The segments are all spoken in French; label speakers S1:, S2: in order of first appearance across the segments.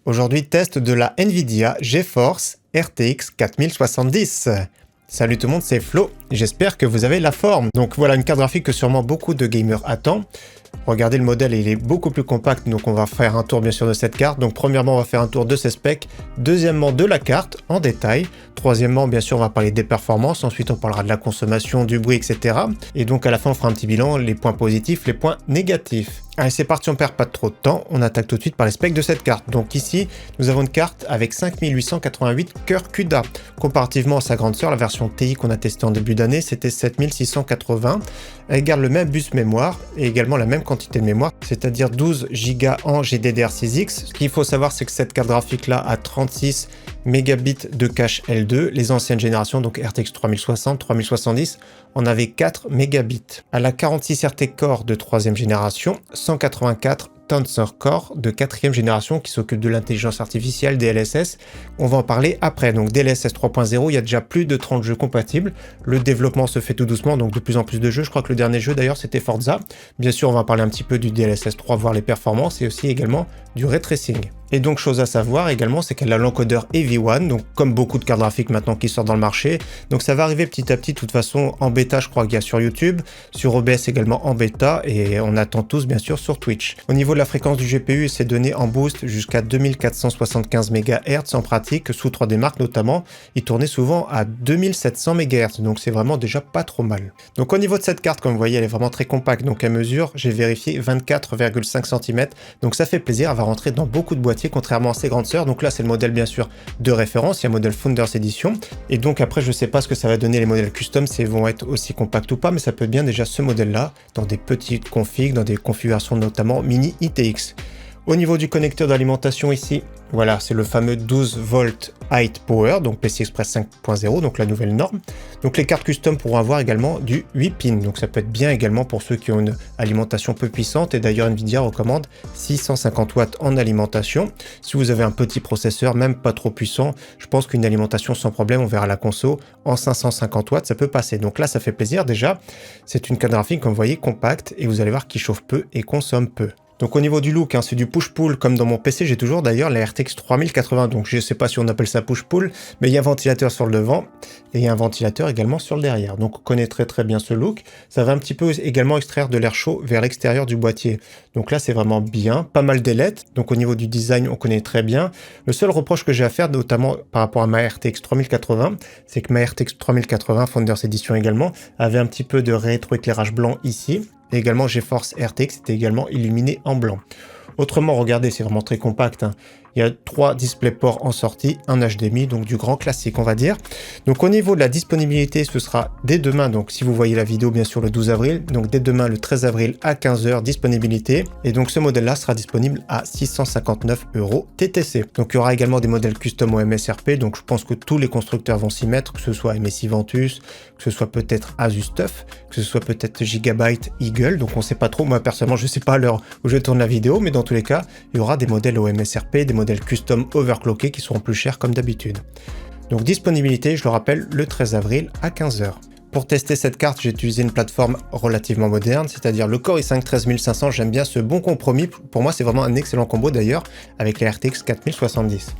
S1: Aujourd'hui, test de la Nvidia GeForce RTX 4070. Salut tout le monde, c'est Flo, j'espère que vous avez la forme. Donc voilà une carte graphique que sûrement beaucoup de gamers attendent. Regardez le modèle, il est beaucoup plus compact, donc on va faire un tour bien sûr de cette carte. Donc premièrement, on va faire un tour de ses specs. Deuxièmement, de la carte en détail. Troisièmement, bien sûr, on va parler des performances. Ensuite, on parlera de la consommation, du bruit, etc. Et donc à la fin, on fera un petit bilan, les points positifs, les points négatifs. Allez, c'est parti, on perd pas trop de temps. On attaque tout de suite par les specs de cette carte. Donc ici, nous avons une carte avec 5888 cœurs CUDA. Comparativement à sa grande sœur, la version TI qu'on a testée en début d'année, c'était 7680. Elle garde le même bus mémoire et également la même quantité de mémoire, c'est-à-dire 12 Go en GDDR6X. Ce qu'il faut savoir, c'est que cette carte graphique-là a 36 mégabits de cache L2. Les anciennes générations, donc RTX 3060, 3070, on avait 4 mégabits. Elle a 46 RT Core de 3e génération, 184 Tensor Core de 4e génération qui s'occupe de l'intelligence artificielle, DLSS. On va en parler après. Donc DLSS 3.0, il y a déjà plus de 30 jeux compatibles. Le développement se fait tout doucement, donc de plus en plus de jeux. Je crois que le dernier jeu d'ailleurs c'était Forza. Bien sûr, on va parler un petit peu du DLSS 3, voir les performances et aussi également du ray tracing. Et donc, chose à savoir également, c'est qu'elle a l'encodeur EV1, donc comme beaucoup de cartes graphiques maintenant qui sortent dans le marché. Donc ça va arriver petit à petit, de toute façon, en bêta, je crois qu'il y a sur YouTube, sur OBS également en bêta, et on attend tous bien sûr sur Twitch. Au niveau de la fréquence du GPU, c'est donné en boost jusqu'à 2475 MHz en pratique, sous 3D Mark notamment. Il tournait souvent à 2700 MHz, donc c'est vraiment déjà pas trop mal. Donc au niveau de cette carte, comme vous voyez, elle est vraiment très compacte, donc elle mesure, j'ai vérifié, 24,5 cm, donc ça fait plaisir, elle va rentrer dans beaucoup de boîtiers, contrairement à ses grandes sœurs. Donc là, c'est le modèle bien sûr de référence, il y a un modèle Founders Edition. Et donc après, je sais pas ce que ça va donner les modèles custom, si ils vont être aussi compacts ou pas, mais ça peut être bien déjà ce modèle-là, dans des petites configs, dans des configurations notamment mini ITX. Au niveau du connecteur d'alimentation ici, voilà, c'est le fameux 12 volts High Power, donc PCI Express 5.0, donc la nouvelle norme. Donc les cartes custom pourront avoir également du 8 pins, donc ça peut être bien également pour ceux qui ont une alimentation peu puissante, et d'ailleurs Nvidia recommande 650 watts en alimentation. Si vous avez un petit processeur, même pas trop puissant, je pense qu'une alimentation sans problème, on verra la conso, en 550 watts, ça peut passer. Donc là, ça fait plaisir déjà. C'est une carte graphique, comme vous voyez, compacte, et vous allez voir qu'il chauffe peu et consomme peu. Donc au niveau du look, c'est du push-pull comme dans mon PC, j'ai toujours d'ailleurs la RTX 3080, donc je ne sais pas si on appelle ça push-pull, mais il y a un ventilateur sur le devant et il y a un ventilateur également sur le derrière. Donc on connaît très bien ce look. Ça va un petit peu également extraire de l'air chaud vers l'extérieur du boîtier. Donc là c'est vraiment bien, pas mal d'ailettes, donc au niveau du design on connaît très bien. Le seul reproche que j'ai à faire, notamment par rapport à ma RTX 3080, c'est que ma RTX 3080, Founders Edition également, avait un petit peu de rétroéclairage blanc ici. Et également GeForce RTX était également illuminé en blanc. Autrement, regardez, c'est vraiment très compact. Il y a 3 DisplayPort en sortie, un HDMI, donc du grand classique, on va dire. Donc au niveau de la disponibilité, ce sera dès demain, donc si vous voyez la vidéo, bien sûr, le 12 avril, donc dès demain, le 13 avril à 15 h, disponibilité. Et donc ce modèle-là sera disponible à 659 € TTC. Donc il y aura également des modèles custom au MSRP, donc je pense que tous les constructeurs vont s'y mettre, que ce soit MSI Ventus, que ce soit peut-être Asus TUF, que ce soit peut-être Gigabyte Eagle, donc on sait pas trop. Moi, personnellement, je sais pas à l'heure où je tourne la vidéo, mais dans tous les cas, il y aura des modèles au MSRP, des modèles custom overclockés qui seront plus chers comme d'habitude. Donc disponibilité, je le rappelle, le 13 avril à 15 h. Pour tester cette carte, j'ai utilisé une plateforme relativement moderne, c'est-à-dire le Core i5 13500. J'aime bien ce bon compromis. Pour moi, c'est vraiment un excellent combo d'ailleurs avec la RTX 4070.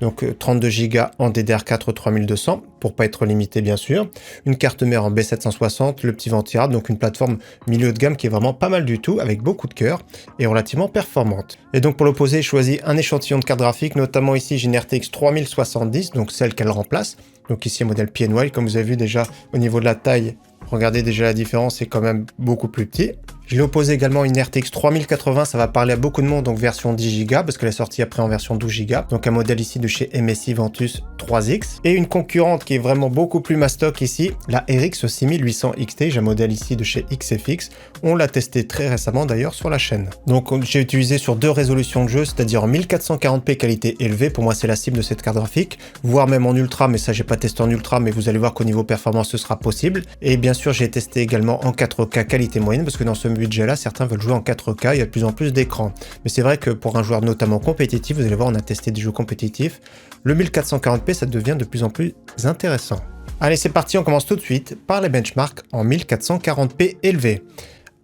S1: Donc 32 Go en DDR4 3200 pour pas être limité bien sûr, une carte mère en B760, le petit ventilable, donc une plateforme milieu de gamme qui est vraiment pas mal du tout avec beaucoup de cœur et relativement performante. Et donc pour l'opposé, j'ai choisi un échantillon de cartes graphiques, notamment ici j'ai une RTX 3070, donc celle qu'elle remplace. Donc ici un modèle PNY, comme vous avez vu déjà au niveau de la taille, regardez déjà la différence, c'est quand même beaucoup plus petit. Je l'ai opposé également à une RTX 3080, ça va parler à beaucoup de monde, donc version 10 Go, parce qu'elle est sortie après en version 12 Go. Donc un modèle ici de chez MSI Ventus 3X. Et une concurrente qui est vraiment beaucoup plus mastoc ici, la RX 6800 XT, j'ai un modèle ici de chez XFX. On l'a testé très récemment d'ailleurs sur la chaîne. Donc j'ai utilisé sur 2 résolutions de jeu, c'est-à-dire en 1440p qualité élevée, pour moi c'est la cible de cette carte graphique, voire même en ultra, mais ça j'ai pas testé en ultra, mais vous allez voir qu'au niveau performance ce sera possible. Et bien sûr j'ai testé également en 4K qualité moyenne, parce que dans ce budget-là, certains veulent jouer en 4K, il y a de plus en plus d'écrans. Mais c'est vrai que pour un joueur notamment compétitif, vous allez voir, on a testé des jeux compétitifs, le 1440p, ça devient de plus en plus intéressant. Allez, c'est parti, on commence tout de suite par les benchmarks en 1440p élevé.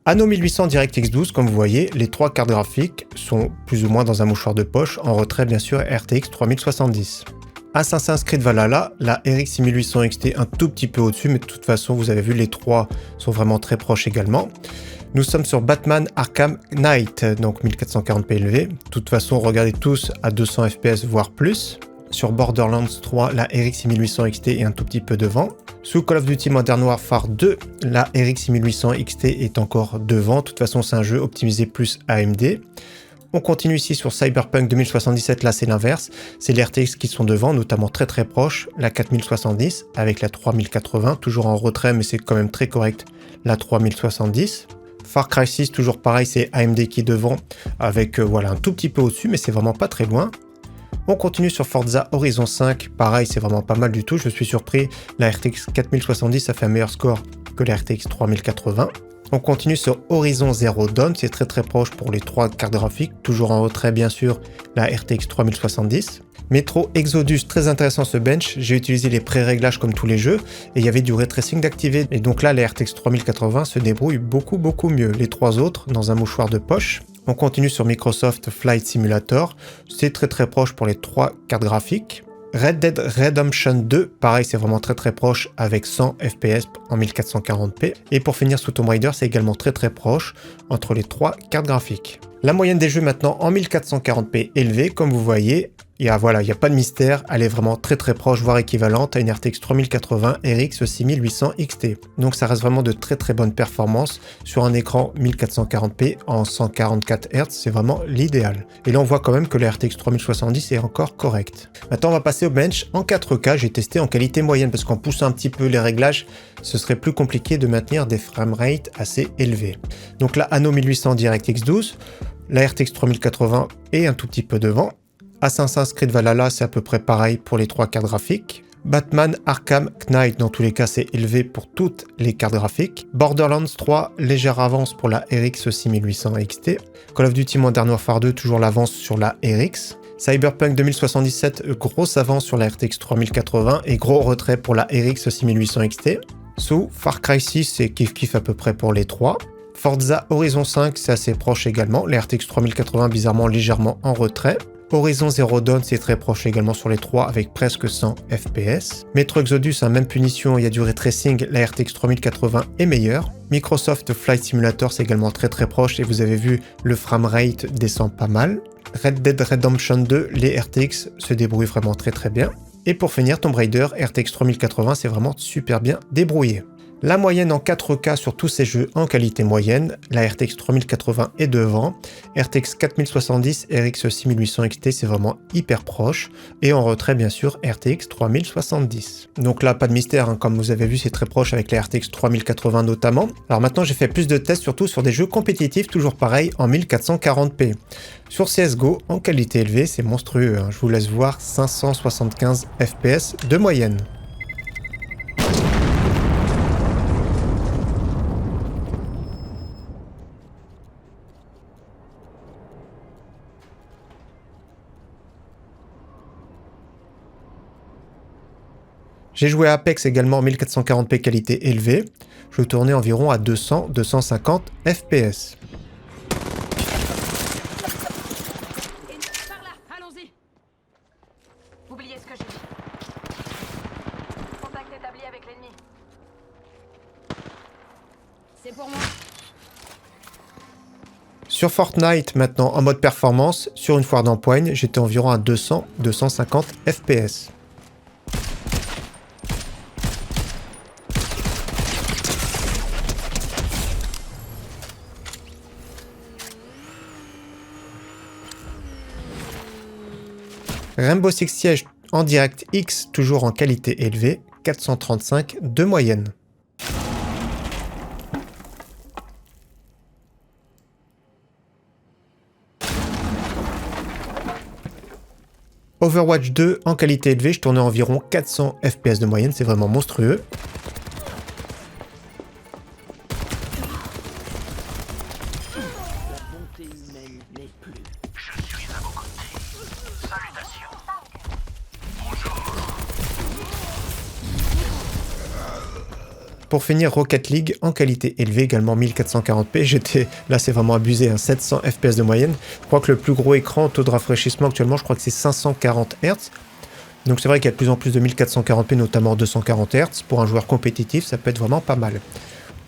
S1: Anno 1800 DirectX 12, comme vous voyez, les 3 cartes graphiques sont plus ou moins dans un mouchoir de poche, en retrait bien sûr RTX 3070. Assassin's Creed Valhalla, la RX 6800 XT un tout petit peu au-dessus, mais de toute façon vous avez vu les 3 sont vraiment très proches également. Nous sommes sur Batman Arkham Knight, donc 1440p élevé. De toute façon, regardez tous à 200 fps voire plus. Sur Borderlands 3, la RX 6800 XT est un tout petit peu devant. Sous Call of Duty Modern Warfare 2, la RX 6800 XT est encore devant. De toute façon, c'est un jeu optimisé plus AMD. On continue ici sur Cyberpunk 2077, là c'est l'inverse. C'est les RTX qui sont devant, notamment très très proches. La 4070 avec la 3080, toujours en retrait mais c'est quand même très correct, la 3070. Far Cry 6, toujours pareil, c'est AMD qui est devant avec voilà un tout petit peu au-dessus, mais c'est vraiment pas très loin. On continue sur Forza Horizon 5, pareil, c'est vraiment pas mal du tout, je suis surpris, la RTX 4070 a fait un meilleur score que la RTX 3080. On continue sur Horizon Zero Dawn, c'est très très proche pour les 3 cartes graphiques, toujours en retrait bien sûr la RTX 3070. Metro Exodus, très intéressant ce bench, j'ai utilisé les pré-réglages comme tous les jeux et il y avait du ray tracing d'activer et donc là la RTX 3080 se débrouille beaucoup mieux. Les 3 autres dans un mouchoir de poche. On continue sur Microsoft Flight Simulator, c'est très très proche pour les 3 cartes graphiques. Red Dead Redemption 2, pareil c'est vraiment très très proche avec 100 fps en 1440p. Et pour finir sous Tomb Raider, c'est également très très proche entre les 3 cartes graphiques. La moyenne des jeux maintenant en 1440p élevée, comme vous voyez, il n'y a pas de mystère, elle est vraiment très très proche, voire équivalente à une RTX 3080 RX 6800 XT. Donc ça reste vraiment de très très bonnes performances sur un écran 1440p en 144 Hz, c'est vraiment l'idéal. Et là on voit quand même que la RTX 3070 est encore correcte. Maintenant on va passer au bench en 4K, j'ai testé en qualité moyenne parce qu'en poussant un petit peu les réglages, ce serait plus compliqué de maintenir des framerates assez élevés. Donc là Anno 1800 DirectX 12, la RTX 3080 est un tout petit peu devant. Assassin's Creed Valhalla, c'est à peu près pareil pour les 3 cartes graphiques. Batman Arkham Knight, dans tous les cas, c'est élevé pour toutes les cartes graphiques. Borderlands 3, légère avance pour la RX 6800 XT. Call of Duty Modern Warfare 2, toujours l'avance sur la RX. Cyberpunk 2077, grosse avance sur la RTX 3080 et gros retrait pour la RX 6800 XT. Sous Far Cry 6, c'est kiff à peu près pour les 3. Forza Horizon 5, c'est assez proche également. La RTX 3080, bizarrement, légèrement en retrait. Horizon Zero Dawn, c'est très proche également sur les 3 avec presque 100 fps. Metro Exodus, même punition, il y a du ray tracing, la RTX 3080 est meilleure. Microsoft Flight Simulator, c'est également très très proche et vous avez vu, le framerate descend pas mal. Red Dead Redemption 2, les RTX se débrouillent vraiment très très bien. Et pour finir, Tomb Raider, RTX 3080, c'est vraiment super bien débrouillé. La moyenne en 4K sur tous ces jeux en qualité moyenne, la RTX 3080 est devant, RTX 4070, RX 6800 XT c'est vraiment hyper proche, et en retrait bien sûr RTX 3070. Donc là pas de mystère, comme vous avez vu c'est très proche avec la RTX 3080 notamment. Alors maintenant j'ai fait plus de tests surtout sur des jeux compétitifs, toujours pareil en 1440p. Sur CSGO, en qualité élevée, c'est monstrueux, je vous laisse voir 575 fps de moyenne. J'ai joué à Apex également en 1440p qualité élevée. Je tournais environ à 200-250 fps.
S2: Par là, allons-y. Oubliez ce que j'ai dit. Contact établi avec l'ennemi. C'est pour moi.
S1: Sur Fortnite, maintenant en mode performance, sur une foire d'empoigne, j'étais environ à 200-250 fps. Rainbow Six Siege en DirectX, toujours en qualité élevée, 435 de moyenne. Overwatch 2 en qualité élevée, je tournais environ 400 fps de moyenne, c'est vraiment monstrueux. Pour finir, Rocket League en qualité élevée, également 1440p. Là, c'est vraiment abusé, hein, 700 fps de moyenne. Je crois que le plus gros écran, taux de rafraîchissement actuellement, je crois que c'est 540 Hz. Donc c'est vrai qu'il y a de plus en plus de 1440p, notamment 240 Hz. Pour un joueur compétitif, ça peut être vraiment pas mal.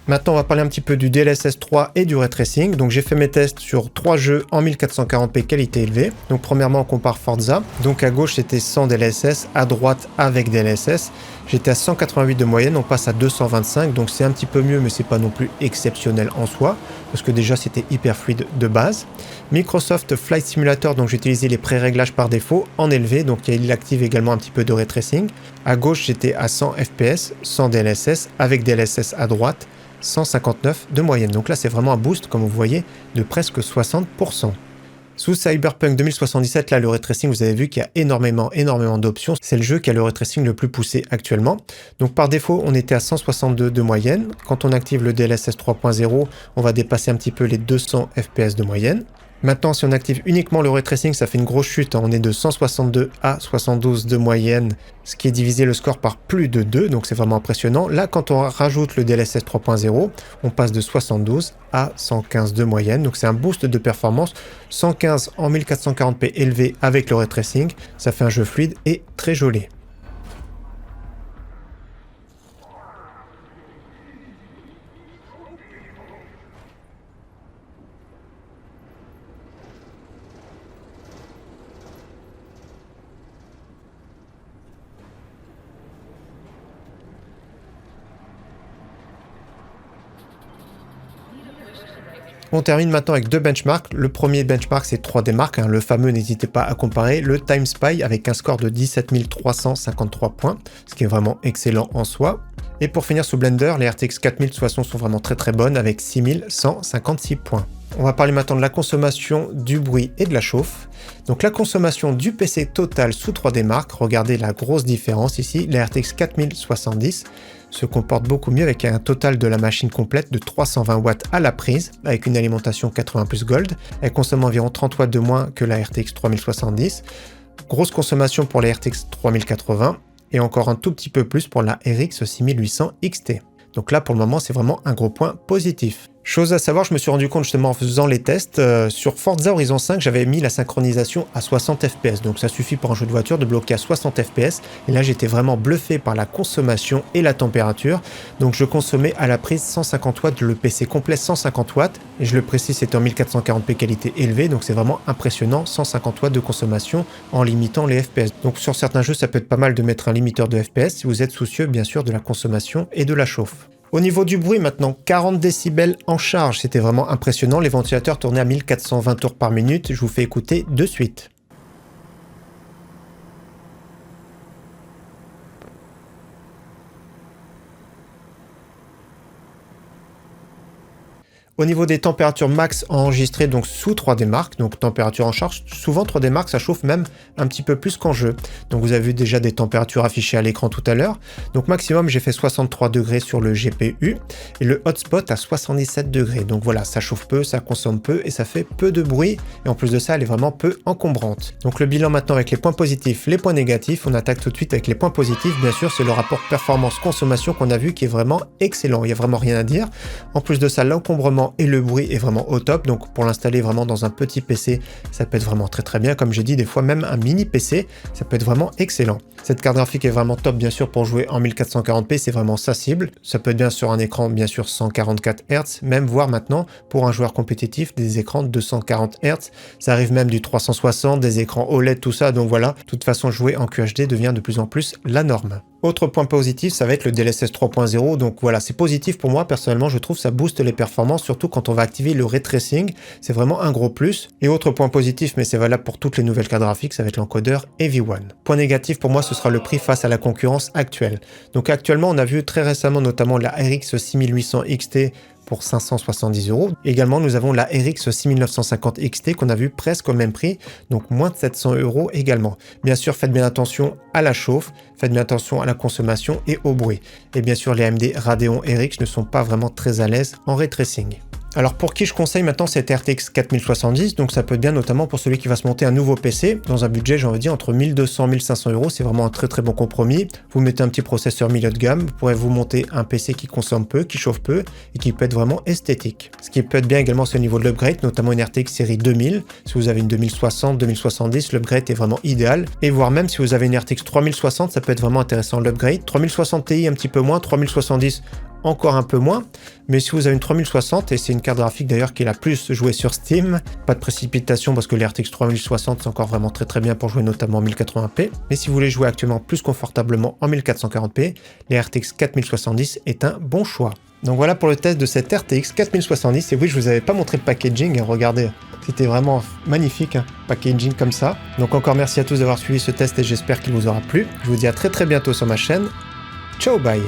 S1: Maintenant, on va parler un petit peu du DLSS 3 et du ray tracing. Donc, j'ai fait mes tests sur 3 jeux en 1440p qualité élevée. Donc, premièrement, on compare Forza. Donc, à gauche, c'était sans DLSS. À droite, avec DLSS. J'étais à 188 de moyenne. On passe à 225. Donc, c'est un petit peu mieux, mais c'est pas non plus exceptionnel en soi. Parce que déjà, c'était hyper fluide de base. Microsoft Flight Simulator. Donc, j'ai utilisé les pré-réglages par défaut en élevé. Donc, il active également un petit peu de ray tracing. À gauche, j'étais à 100 fps sans DLSS. Avec DLSS à droite. 159 de moyenne. Donc là, c'est vraiment un boost, comme vous voyez, de presque 60%. Sous Cyberpunk 2077, là, le ray tracing, vous avez vu qu'il y a énormément d'options. C'est le jeu qui a le ray tracing le plus poussé actuellement. Donc par défaut, on était à 162 de moyenne. Quand on active le DLSS 3.0, on va dépasser un petit peu les 200 fps de moyenne. Maintenant, si on active uniquement le ray tracing, ça fait une grosse chute. On est de 162 à 72 de moyenne, ce qui est divisé le score par plus de 2, donc c'est vraiment impressionnant. Là, quand on rajoute le DLSS 3.0, on passe de 72 à 115 de moyenne, donc c'est un boost de performance. 115 en 1440p élevé avec le ray tracing, ça fait un jeu fluide et très joli. On termine maintenant avec deux benchmarks. Le premier benchmark, c'est 3D Mark, hein, le fameux, n'hésitez pas à comparer, le Time Spy avec un score de 17 353 points, ce qui est vraiment excellent en soi. Et pour finir sous Blender, les RTX 4000 de toute façon sont vraiment très bonnes avec 6156 points. On va parler maintenant de la consommation, du bruit et de la chauffe. Donc la consommation du PC total sous 3D Mark, regardez la grosse différence ici, la RTX 4070 se comporte beaucoup mieux avec un total de la machine complète de 320 watts à la prise, avec une alimentation 80 plus Gold. Elle consomme environ 30 watts de moins que la RTX 3070. Grosse consommation pour la RTX 3080 et encore un tout petit peu plus pour la RX 6800 XT. Donc là, pour le moment, c'est vraiment un gros point positif. Chose à savoir, je me suis rendu compte justement en faisant les tests, sur Forza Horizon 5, j'avais mis la synchronisation à 60 fps, donc ça suffit pour un jeu de voiture de bloquer à 60 fps, et là j'étais vraiment bluffé par la consommation et la température, donc je consommais à la prise 150 watts, le PC complet 150 watts, et je le précise, c'était en 1440p qualité élevée, donc c'est vraiment impressionnant, 150 watts de consommation en limitant les fps. Donc sur certains jeux, ça peut être pas mal de mettre un limiteur de fps, si vous êtes soucieux bien sûr de la consommation et de la chauffe. Au niveau du bruit maintenant, 40 décibels en charge, c'était vraiment impressionnant, les ventilateurs tournaient à 1420 tours par minute, je vous fais écouter de suite. Au niveau des températures max enregistrées donc sous 3D Mark, donc température en charge, souvent 3D Mark ça chauffe même un petit peu plus qu'en jeu. Donc vous avez vu déjà des températures affichées à l'écran tout à l'heure. Donc maximum j'ai fait 63 degrés sur le GPU et le hotspot à 77 degrés. Donc voilà, ça chauffe peu, ça consomme peu et ça fait peu de bruit. Et en plus de ça, elle est vraiment peu encombrante. Donc le bilan maintenant avec les points positifs, les points négatifs. On attaque tout de suite avec les points positifs. Bien sûr, c'est le rapport performance-consommation qu'on a vu qui est vraiment excellent. Il n'y a vraiment rien à dire. En plus de ça, l'encombrement et le bruit est vraiment au top, donc pour l'installer vraiment dans un petit PC, ça peut être vraiment très bien, comme j'ai dit, des fois même un mini PC, ça peut être vraiment excellent. Cette carte graphique est vraiment top bien sûr pour jouer en 1440p, c'est vraiment sa cible, ça peut être bien sur un écran bien sûr 144 Hz, même voire maintenant pour un joueur compétitif des écrans de 240 Hz, ça arrive même du 360, des écrans OLED, tout ça, donc voilà, de toute façon jouer en QHD devient de plus en plus la norme. Autre point positif, ça va être le DLSS 3.0, donc voilà, c'est positif pour moi, personnellement, je trouve ça booste les performances, surtout quand on va activer le ray tracing, c'est vraiment un gros plus. Et autre point positif, mais c'est valable pour toutes les nouvelles cartes graphiques, ça va être l'encodeur EV1. Point négatif pour moi, ce sera le prix face à la concurrence actuelle. Donc actuellement, on a vu très récemment notamment la RX 6800 XT pour 570 €. Également, nous avons la RX 6950 XT qu'on a vu presque au même prix, donc moins de 700 € également. Bien sûr, faites bien attention à la chauffe, faites bien attention à la consommation et au bruit. Et bien sûr, les AMD Radeon RX ne sont pas vraiment très à l'aise en ray tracing. Alors pour qui je conseille maintenant cette RTX 4070, donc ça peut être bien notamment pour celui qui va se monter un nouveau PC dans un budget, j'ai envie de dire, entre 1200 et 1500 euros, c'est vraiment un très bon compromis. Vous mettez un petit processeur milieu de gamme, vous pourrez vous monter un PC qui consomme peu, qui chauffe peu et qui peut être vraiment esthétique. Ce qui peut être bien également, c'est au niveau de l'upgrade, notamment une RTX série 2000. Si vous avez une 2060, 2070, l'upgrade est vraiment idéal. Et voire même si vous avez une RTX 3060, ça peut être vraiment intéressant l'upgrade. 3060 Ti un petit peu moins, 3070 encore un peu moins, mais si vous avez une 3060, et c'est une carte graphique d'ailleurs qui est la plus jouée sur Steam, pas de précipitation parce que les RTX 3060 c'est encore vraiment très bien pour jouer notamment en 1080p, mais si vous voulez jouer actuellement plus confortablement en 1440p, les RTX 4070 est un bon choix. Donc voilà pour le test de cette RTX 4070, et oui je vous avais pas montré le packaging, regardez, c'était vraiment magnifique, packaging comme ça. Donc encore merci à tous d'avoir suivi ce test et j'espère qu'il vous aura plu, je vous dis à très bientôt sur ma chaîne, ciao bye.